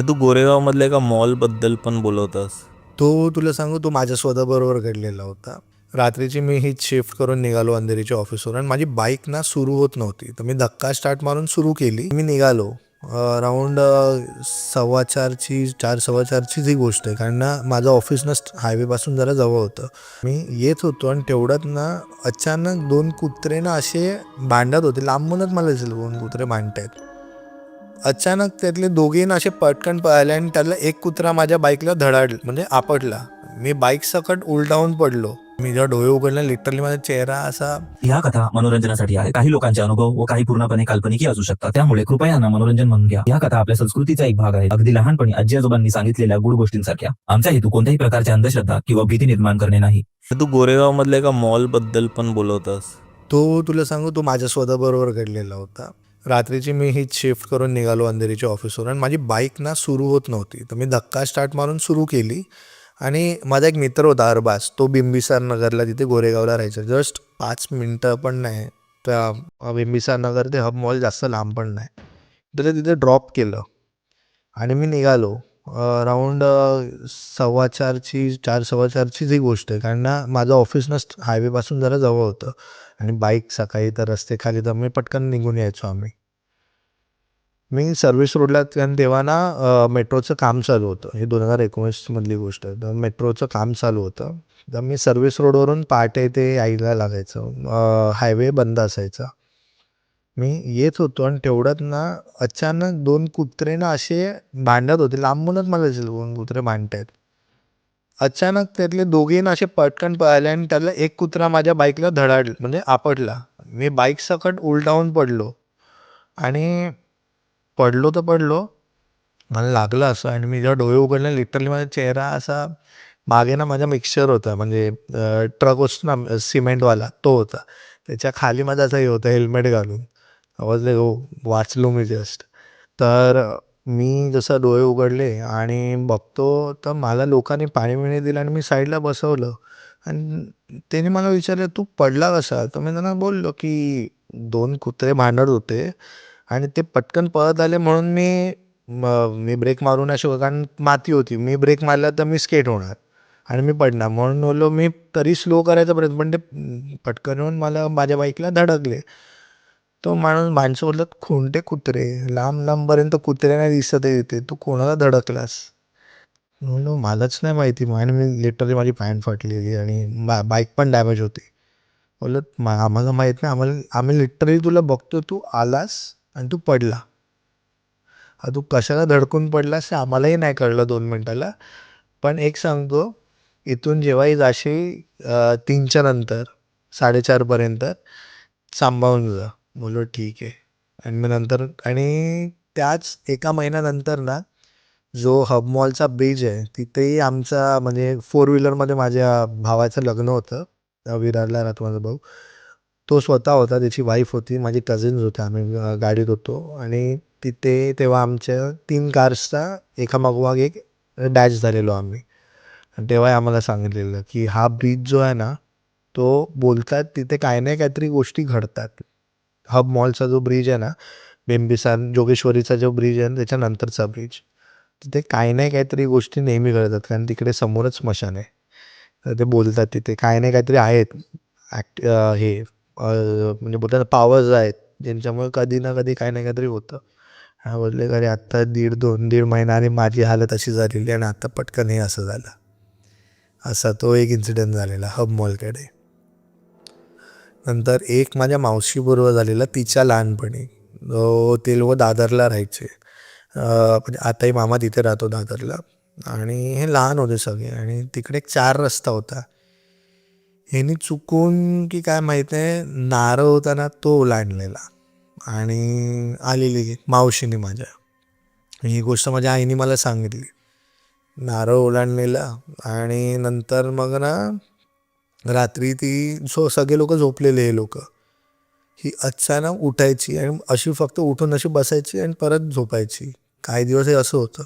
तू गोरेगावमधल्या एका मॉलबद्दल पण बोलवतास. तो तुला सांगू, तो माझ्या स्वतःबरोबर घडलेला होता. रात्रीची मी ही शिफ्ट करून निघालो अंधेरीच्या ऑफिसवर आणि माझी बाईक ना सुरू होत नव्हती. तर मी धक्का स्टार्ट मारून सुरू केली. मी निघालो. अराउंड 4:15ची 4:15ची ही गोष्ट आहे, कारण ना माझं ऑफिस ना हायवेपासून जरा जवळ होतं. मी येत होतो आणि तेवढ्यात ना अचानक 2 कुत्रे ना असे भांडत होते. लांबूनच मला दिसलं 2 कुत्रे भांडतायत. अचानक त्यातले दोघे ना असे पटकन पळाले आणि त्यातला एक कुत्रा माझ्या बाईकला म्हणजे आपटला. मी बाईक सकट उलटावून पडलो. मी जेव्हा डोळे उघडले, लिटरली माझा चेहरा असा. ह्या कथा मनोरंजनासाठी आहे. काही लोकांचे अनुभव व काही पूर्णपणे काल्पनिकही असू शकतात. त्यामुळे कृपया यांना मनोरंजन म्हणून घ्या. या कथा आपल्या संस्कृतीचा एक भाग आहे. अगदी लहानपणी आजी आजोबांनी सांगितलेल्या गुड गोष्टींसारख्या. आमचा हेतू कोणत्याही प्रकारच्या अंधश्रद्धा किंवा भीती निर्माण करणे नाही. तू गोरेगावमधल्या एका मॉलबद्दल पण बोलवतास. तो तुला सांगू, तो माझ्या स्वतःबरोबर घडलेला होता. रात्रीची मी ही शिफ्ट करून निघालो अंधेरीच्या ऑफिसवर आणि माझी बाईक ना सुरू होत नव्हती. तर मी धक्का स्टार्ट मारून सुरू केली आणि माझा एक मित्र होता अरबाज. तो बिंबिसार नगरला तिथे गोरेगावला राहायचा. जस्ट 5 मिनटं पण नाही त्या बिंबिसार नगर ते हब मॉल, जास्त लांब पण नाही. तर तिथे ड्रॉप केलं आणि मी निघालो. अराउंड 4:15ची 4:15ची ही गोष्ट आहे, कारण ना माझं ऑफिस ना हायवेपासून जरा जवळ होतं आणि बाईक सकाळी तर रस्ते खाली, तर मी पटकन निघून यायचो आम्ही. मी सर्व्हिस रोडला, कारण तेव्हा ना मेट्रोचं काम चालू होतं. हे 2019मधली गोष्ट आहे. तर मेट्रोचं काम चालू होतं. तर मी सर्व्हिस रोडवरून पहाटे ते यायला लागायचं. हायवे बंद असायचा. मी येत होतो आणि तेवढ्यात ना अचानक 2 कुत्रे ना असे भांडत होते. लांबूनच मला दिसलं 2 कुत्रे भांडतायत. अचानक त्यातले दोघे ना असे पटकन पळाले आणि त्यातला एक कुत्रा माझ्या बाईकला आपटला. मी बाईक सकट उलटावून पडलो आणि पडलो तर पडलो. मला लागलं असं आणि मी जेव्हा डोळे उघडले, लिटरली माझा चेहरा असा. मागे ना माझा मिक्सचर होता, म्हणजे ट्रक असतो ना सिमेंटवाला, तो होता. त्याच्या खाली माझं असं हे होतं हेल्मेट घालून. आवाज हो, वाचलो मी जस्ट. तर मी जसं डोळे उघडले आणि बघतो, तर मला लोकांनी पाणी-बिणी दिलं आणि मी साईडला बसवलं आणि त्याने मला विचारलं, "तू पडला कसा?" तर मी त्यांना बोललो, की 2 कुत्रे भांडत होते आणि ते पटकन पळत आले म्हणून मी ब्रेक मारू नाही शकलो, कारण माती होती. मी ब्रेक मारला तर मी स्केट होणार आणि मी पडणार. म्हणून बोललो मी, तरी स्लो करायचा प्रयत्न, पण ते पटकन येऊन मला माझ्या बाईकला धडकले. तो माणसं बोलतात, "कोणते कुत्रे? लांब लांबपर्यंत कुत्रे नाही दिसत आहे इथे. तू कोणाला धडकलास?" म्हणलो, "मलाच नाही माहिती." आणि मी लिटरली माझी पॅन्ट फाटलेली आणि बाईक पण डॅमेज होती. बोललो, आम्हाला माहीत नाही. आम्ही लिटरली तुला बघतो, तू आलास आणि तू पडला. तू कशाला धडकून पडलास ते आम्हालाही नाही कळलं 2 मिनिटाला. पण एक सांगतो, इथून जेव्हाही जाशील 3च्या नंतर, 4:30 पर्यंत सांभाळून जा." बोललो, "ठीक आहे." आणि मग नंतर, आणि त्याच एका महिन्यानंतर ना, जो हब मॉलचा ब्रिज आहे, तिथेही आमचा, म्हणजे 4 व्हीलरमध्ये माझ्या भावाचं लग्न होतं. विरारला राहतो माझा भाऊ. तो स्वतः होता, त्याची वाईफ होती, माझी कझिन्स होते. आम्ही गाडीत होतो आणि तिथे तेव्हा आमच्या 3 कार्सचा एकामागोमाग एक डॅश झालेलो आम्ही. आणि तेव्हा आम्हाला सांगितलेलं, की हा ब्रिज जो आहे ना, तो बोलतात तिथे काही ना काहीतरी गोष्टी घडतात. हब मॉलचा जो ब्रिज आहे ना, बिंबिसार जोगेश्वरीचा जो ब्रिज आहे ना, त्याच्यानंतरचा ब्रिज. तिथे काही ना काहीतरी गोष्टी नेहमी घडतात, कारण तिकडे समोरच स्मशान आहे. तर ते बोलतात तिथे काही ना काहीतरी आहेत. म्हणजे बोलतात पॉवर्स आहेत, ज्यांच्यामुळे कधी ना कधी काही ना काहीतरी होतं. हा बोलले, "अरे आत्ता दीड महिना आणि माझी हालत अशी झालेली आणि आता पटकन हे असं झालं." असा तो एक इन्सिडेंट झालेला हब मॉलकडे. नंतर एक माझ्या मावशीबरोबर झालेला तिच्या लहानपणी. ते लोक दादरला राहायचे. म्हणजे आताही मामा तिथे राहतो दादरला. आणि हे लहान होते सगळे आणि तिकडे एक 4 रस्ता होता. ह्यानी चुकून की काय माहीत नाही, नारळ होता ना तो ओलांडलेला आणि आलेली मावशीने माझ्या. ही गोष्ट माझ्या आईने मला सांगितली. नारळ ओलांडलेला आणि नंतर मग ना रात्री सगळे लोक झोपलेले, हे लोक, ही अचानक उठायची आणि अशी फक्त उठून अशी बसायची आणि परत झोपायची. काही दिवस हे असं होतं.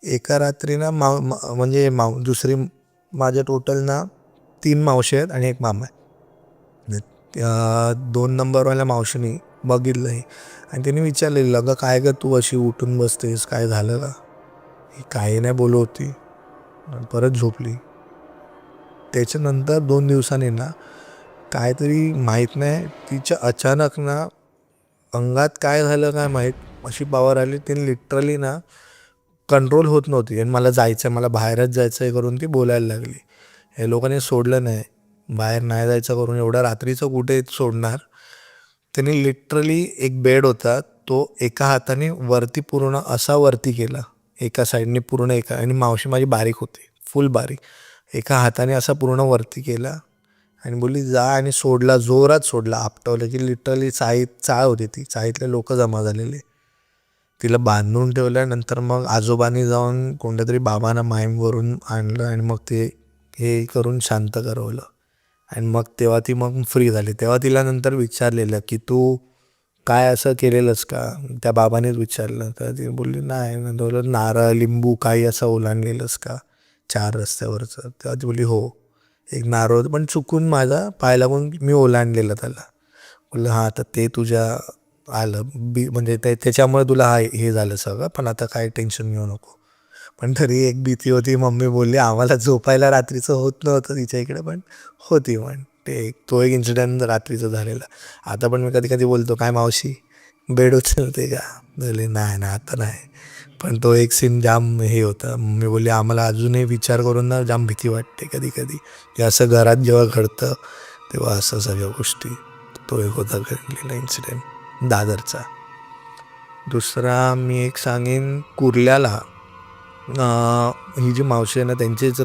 एका रात्री ना म्हणजे दुसरी, माझ्या टोटल ना 3 मावशी आहेत आणि एक मामा आहे. त्या 2 नंबरवाल्या मावशीने बघितलं हे आणि तिने विचारलेलं, "अगं काय गं, तू अशी उठून बसतेस, काय झालं का?" ही काही नाही बोलत होती आणि परत झोपली. त्याच्यानंतर 2 दिवसांनी ना काहीतरी माहीत नाही तिच्या अचानक ना अंगात काय झालं काय माहीत, अशी पॉवर आली ती लिटरली ना कंट्रोल होत नव्हती आणि मला जायचं आहे, मला बाहेरच जायचं आहे करून ती बोलायला लागली. हे लोकांनी सोडलं नाही, बाहेर नाही जायचं करून एवढ्या रात्रीचं कुठे सोडणार. त्यांनी लिटरली एक बेड होता, तो एका हाताने वरती पूर्ण असा वरती केला, एका साईडने पूर्ण एका, आणि मावशी माझी बारीक होती, फुल बारीक. एका हाताने असा पूर्ण वरती केला आणि बोलली जा, आणि सोडला, जोरात सोडला, आपटवलं की लिटरली चाळ होती ती, चाळीतले लोक जमा झालेले. तिला बांधून ठेवल्यानंतर मग आजोबांनी जाऊन कोणत्या तरी बाबांना माईमवरून आणलं आणि मग ते हे करून शांत करवलं. आणि मग तेव्हा ती मग फ्री झाली. तेव्हा तिला नंतर विचारलेलं की तू काय असं केलेलंस का, त्या बाबानेच विचारलं. तर ती बोलली नाही. बोललं नारळ लिंबू काही असं ओलांडलेलंस का 4 रस्त्यावरचं. तेव्हा ती बोलली हो, एक नारळ होतं पण चुकून माझा पाय लागून मी ओलांडलेलं त्याला. बोललं हां, तर ते तुझ्या आलं म्हणजे त्याच्यामुळे तुला हे झालं सगळं, पण आता काय टेन्शन घेऊ नको. पण तरी एक भीती होती. मम्मी बोलली आम्हाला झोपायला रात्रीचं होत नव्हतं तिच्या इकडे, पण होती. पण तो एक इन्सिडेंट रात्रीचं झालेला. आता पण मी कधी कधी बोलतो काय मावशी बेड उचलते का, बोलले नाही ना आता नाही. पण तो एक सीन जाम हे होता. मम्मी बोलली आम्हाला अजूनही विचार करून ना जाम भीती वाटते कधी कधी, की असं घरात जेव्हा घडतं तेव्हा असं सगळ्या गोष्टी. तो एक होता घडलेला इन्सिडेंट दादरचा. दुसरा मी एक सांगेन कुर्ल्याला. ही जी मावशी आहे ना त्यांचेच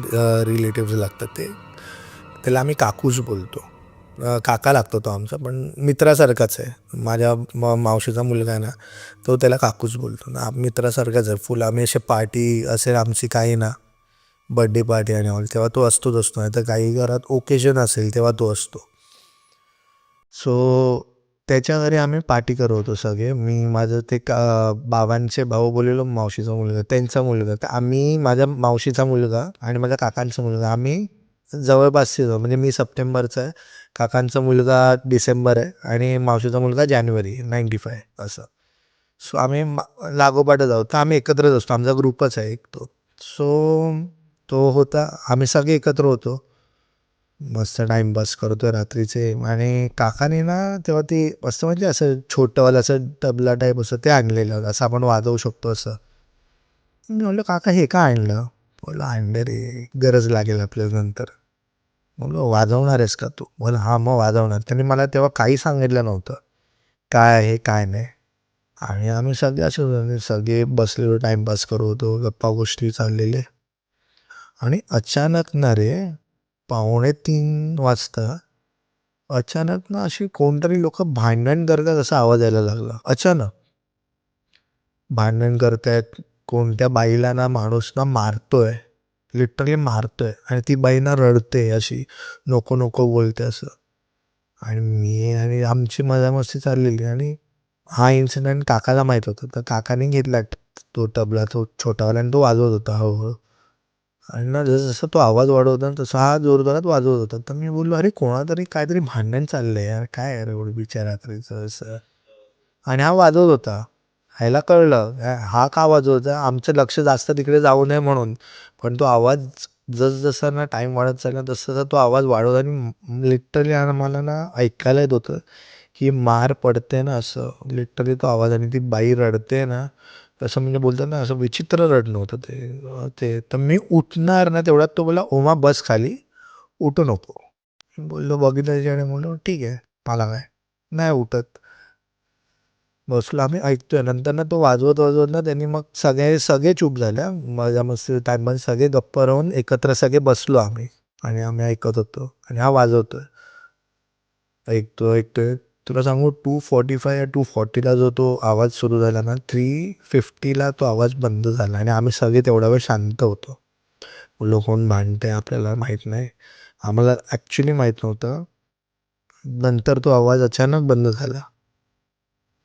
रिलेटिव्ज लागतात, त्याला आम्ही काकूच बोलतो. काका लागतो तो आमचा, पण मित्रासारखाच आहे. माझ्या मावशीचा मुलगा आहे ना, तो त्याला काकूच बोलतो ना, मित्रासारखाच आहे फुल. आम्ही असे पार्टी असेल आमची काही ना, बड्डे पार्टी आणि ऑल, तेव्हा तो असतोच असतो. नाही तर काही घरात ओकेजन असेल तेव्हा तो असतो. सो त्याच्या घरी आम्ही पार्टी करवतो सगळे. मी माझं ते बाबांचे भाऊ बोललेलो मावशीचा मुलगा, त्यांचा मुलगा, तर आम्ही माझ्या मावशीचा मुलगा आणि माझ्या काकांचा मुलगा आम्ही जवळपासचे जाऊ. म्हणजे मी सप्टेंबरचा आहे, काकांचा मुलगा डिसेंबर आहे आणि मावशीचा मुलगा जानेवारी 95 असं. सो आम्ही लागोपाठच आहोत, तर आम्ही एकत्रच असतो. आमचा ग्रुपच आहे एक तो. सो तो होता, आम्ही सगळे एकत्र होतो, मस्त टाईमपास करतोय रात्रीचे. आणि काकाने ना तेव्हा ते मस्त म्हणजे असं छोटंवालं असं तबला टाईप असं ते आणलेलं, असं आपण वाजवू शकतो असं. मी म्हणलं काका हे का आणलं. बोललं आणलं रे, गरज लागेल आपल्याला नंतर. बोललो वाजवणार आहेस का तू. बोला हां मग वाजवणार. त्यांनी मला तेव्हा काही सांगितलं नव्हतं काय आहे काय नाही. आणि आम्ही सगळे असे सगळे बसलेलो टाईमपास करत होतो, गप्पा गोष्टी चाललेले. आणि अचानक ना रे 2:45 वाजता अचानक ना अशी कोणतरी लोक भांडण करतात असा आवाज यायला लागला. अचानक भांडण करतायत, कोणत्या बाईला ना माणूस ना मारतोय, लिटरली मारतोय, आणि ती बाई ना रडते अशी, नको नको बोलते असं. आणि मी आणि आमची मजामस्ती चाललेली. आणि हा इन्सिडेंट काकाला माहीत होता, तर काकाने घेतला तो तबला, तो छोटावाला, आणि तो वाजवत होता हळूहळू. आणि ना जसं जसं तो आवाज वाढवता ना तसा हा जोरजोरात वाजवत होता. तर मी बोललो अरे कोणातरी काहीतरी भांडण चाललंय यार, काय यार एवढं बिचार रात्रीचं असं. आणि हा वाजवत होता. ह्याला कळलं हा का वाजवत होता, आमचं लक्ष जास्त तिकडे जाऊ नये म्हणून. पण तो आवाज जसजसा ना टाईम वाढत चालला तसं तो आवाज वाढवत, आणि लिटरली आम्हाला ना ऐकायला येत होतं की मार पडते ना असं, लिटरली तो आवाज. आणि ती बाई रडते ना असं, म्हणजे बोलतात ना असं विचित्र रडणं होतं ते. तर मी उठणार ना तेवढ्यात तो बोला ओमा बस खाली, उठू नको. बोललो बघितलं त्याच्याकडे, बोललो ठीक आहे मला काय नाही उठत. बसलो आम्ही ऐकतोय. नंतर ना तो वाजवत वाजवत ना त्यांनी मग सगळे सगळे चूप झाल्या. मजा मस्ती टाईममध्ये सगळे गप्प राहून एकत्र सगळे बसलो आम्ही, आणि आम्ही ऐकत होतो आणि हा वाजवतोय. ऐकतोय. तुला सांगू 2:45 या 2:40ला जो तो आवाज सुरू झाला ना, 3:50ला तो आवाज बंद झाला. आणि आम्ही सगळे तेवढा वेळ शांत होतो. बोललो कोण भांडतंय आपल्याला माहीत नाही. आम्हाला ॲक्च्युली माहीत नव्हतं. नंतर तो आवाज अचानक बंद झाला.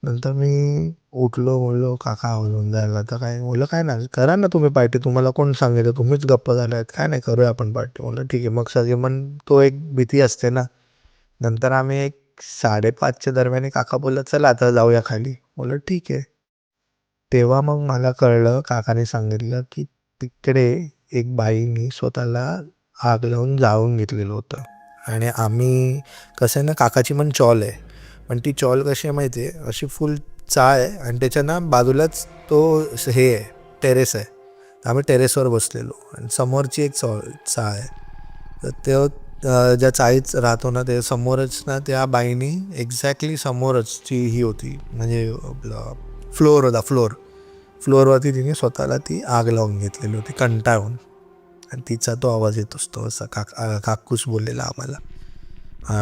नंतर मी उठलो, बोललो काका आवरून जायला तर काय. बोललं काय नाही करा ना तुम्ही पार्टी, तुम्हाला कोण सांगितलं, तुम्हीच गप्प झालात, काय नाही करूया आपण पार्टी. बोललं ठीक आहे. मग सगळे पण तो एक भीती असते ना. नंतर आम्ही एक 5:30च्या दरम्यान काका बोलला चला आता जाऊया खाली. बोललं ठीक आहे. तेव्हा मग मला कळलं, काकाने सांगितलं की तिकडे एक बाईनी स्वतःला आग लावून जाळून घेतलेलं होतं. आणि आम्ही कसं आहे ना, काकाची पण चॉल आहे, पण ती चॉल कशी आहे माहिती आहे, अशी फुल चाळ आहे आणि त्याच्या ना बाजूलाच तो हे आहे, टेरेस आहे. तर आम्ही टेरेसवर बसलेलो आणि समोरची एक चाळ आहे. तर तो ज्या चाळीत राहतो ना, ते समोरच ना त्या बाईनी एक्झॅक्टली समोरच ती ही होती, म्हणजे आपलं फ्लोअर होता, फ्लोअरवरती तिने स्वतःला ती आग लावून घेतलेली होती कंटाळून. आणि तिचा तो आवाज येत असतो असा, काकूस बोललेला आम्हाला.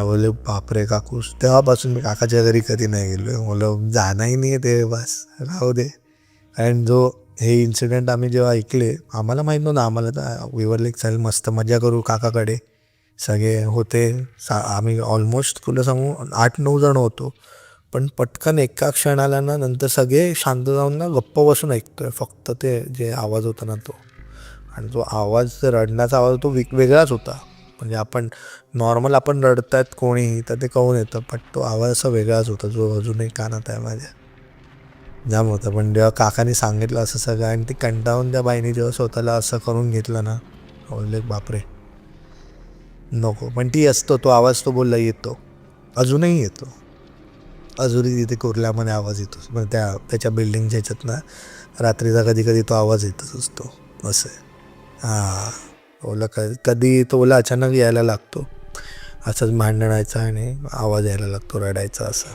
बोले बापरे काकूस. तेव्हापासून मी काकाच्या घरी कधी नाही गेलो आहे. बोलं जाणंही नाही आहे ते, बस राहू दे. कारण हे इन्सिडेंट आम्ही जेव्हा ऐकले, आम्हाला माहीत नव्हतं. आम्हाला तर विवरले चालेल मस्त मजा करू काकाकडे, सगळे होते. आम्ही ऑलमोस्ट तुला सांगू 8-9 जण होतो. पण पटकन एका क्षणाला ना नंतर सगळे शांत जाऊन ना गप्प बसून ऐकतोय फक्त ते जे आवाज होता ना तो. आणि तो आवाज, रडण्याचा आवाज तो वेगळाच होता. म्हणजे आपण नॉर्मल रडतायत कोणीही तर ते कळून येतं, पण तो आवाज असा वेगळाच होता जो अजूनही कानात आहे माझ्या. जाम होता. पण जेव्हा काकाने सांगितलं असं सगळं आणि ती कंटाळून त्या बाईने जेव्हा स्वतःला असं करून घेतलं ना, बोलले बापरे नको. पण ती असतो तो आवाज, तो बोलला येतो, अजूनही येतो. अजूनही तिथे कुर्ल्यामध्ये आवाज येतो. मग त्याच्या बिल्डिंगच्या ह्याच्यात ना रात्रीचा कधी तो आवाज येतच असतो असं आहे. ओला कधी तो ओला अचानक यायला लागतो, असंच भांडणायचा आणि आवाज यायला लागतो रडायचा असा.